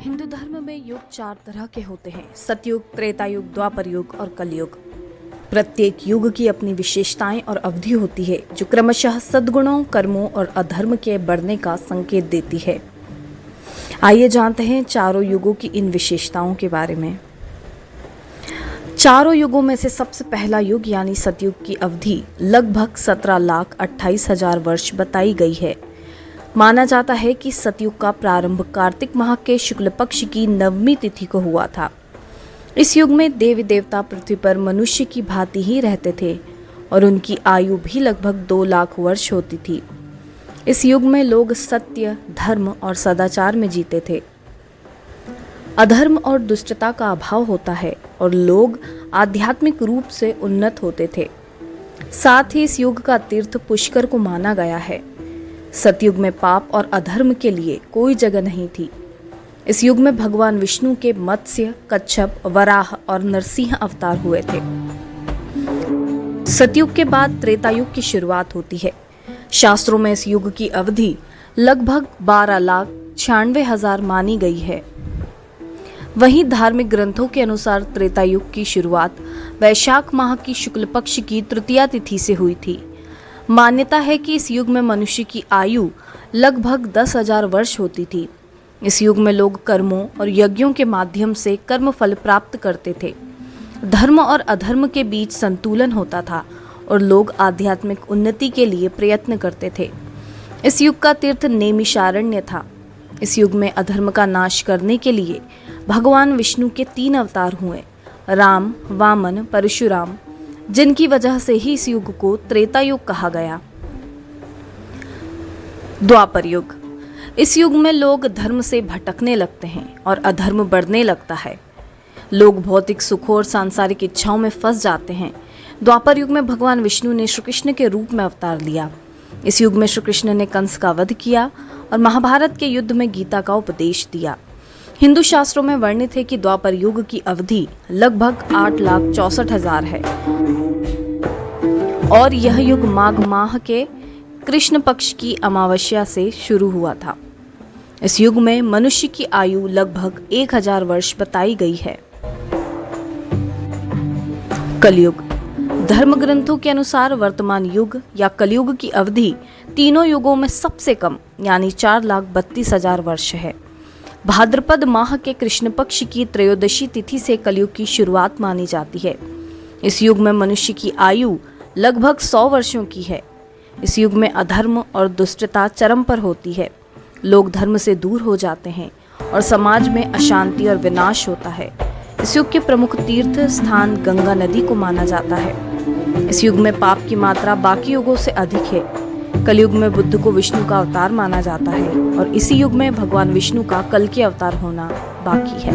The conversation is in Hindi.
हिंदू धर्म में युग 4 तरह के होते हैं: सतयुग, त्रेता युग, द्वापर युग और कलयुग। प्रत्येक युग की अपनी विशेषताएं और अवधि होती है जो क्रमशः सद्गुणों, कर्मों और अधर्म के बढ़ने का संकेत देती है। आइए जानते हैं चारों युगों की इन विशेषताओं के बारे में। चारों युगों में से सबसे पहला युग यानी सतयुग की अवधि लगभग 17,28,000 वर्ष बताई गई है। माना जाता है कि सतयुग का प्रारंभ कार्तिक माह के शुक्ल पक्ष की नवमी तिथि को हुआ था। इस युग में देवी देवता पृथ्वी पर मनुष्य की भांति ही रहते थे और उनकी आयु भी लगभग 2 लाख वर्ष होती थी। इस युग में लोग सत्य, धर्म और सदाचार में जीते थे। अधर्म और दुष्टता का अभाव होता है और लोग आध्यात्मिक रूप से उन्नत होते थे। साथ ही इस युग का तीर्थ पुष्कर को माना गया है। सतयुग में पाप और अधर्म के लिए कोई जगह नहीं थी। इस युग में भगवान विष्णु के मत्स्य, कच्छप, वराह और नरसिंह अवतार हुए थे। सतयुग के बाद त्रेता युग की शुरुआत होती है। शास्त्रों में इस युग की अवधि लगभग 12,96,000 मानी गई है। वहीं धार्मिक ग्रंथों के अनुसार त्रेता युग की शुरुआत वैशाख माह की शुक्ल पक्ष की तृतीया तिथि से हुई थी। मान्यता है कि इस युग में मनुष्य की आयु लगभग 10,000 वर्ष होती थी। इस युग में लोग कर्मों और यज्ञों के माध्यम से कर्म फल प्राप्त करते थे। धर्म और अधर्म के बीच संतुलन होता था और लोग आध्यात्मिक उन्नति के लिए प्रयत्न करते थे। इस युग का तीर्थ नैमिषारण्य था। इस युग में अधर्म का नाश करने के लिए भगवान विष्णु के 3 अवतार हुए: राम, वामन, परशुराम, जिनकी वजह से ही इस युग को त्रेता युग कहा गया। द्वापर युग। इस युग में लोग धर्म से भटकने लगते हैं और अधर्म बढ़ने लगता है। लोग भौतिक सुखों और सांसारिक इच्छाओं में फंस जाते हैं। द्वापर युग में भगवान विष्णु ने श्री कृष्ण के रूप में अवतार लिया। इस युग में श्री कृष्ण ने कंस का वध किया और महाभारत के युद्ध में गीता का उपदेश दिया। हिंदू शास्त्रों में वर्णित है कि द्वापर युग की अवधि लगभग 8,64,000 है और यह युग माघ माह के कृष्ण पक्ष की अमावस्या से शुरू हुआ था। इस युग में मनुष्य की आयु लगभग 1,000 वर्ष बताई गई है। कलयुग। धर्म ग्रंथों के अनुसार वर्तमान युग या कलयुग की अवधि तीनों युगों में सबसे कम यानी 4,32,000 वर्ष है। भाद्रपद माह के कृष्ण पक्ष की त्रयोदशी तिथि से कलयुग की शुरुआत मानी जाती है। इस युग में मनुष्य की आयु लगभग 100 वर्षों की है। इस युग में अधर्म और दुष्टता चरम पर होती है। लोग धर्म से दूर हो जाते हैं और समाज में अशांति और विनाश होता है। इस युग के प्रमुख तीर्थ स्थान गंगा नदी को माना जाता है। इस युग में पाप की मात्रा बाकी युगों से अधिक है। कलयुग में बुद्ध को विष्णु का अवतार माना जाता है और इसी युग में भगवान विष्णु का कल के अवतार होना बाकी है।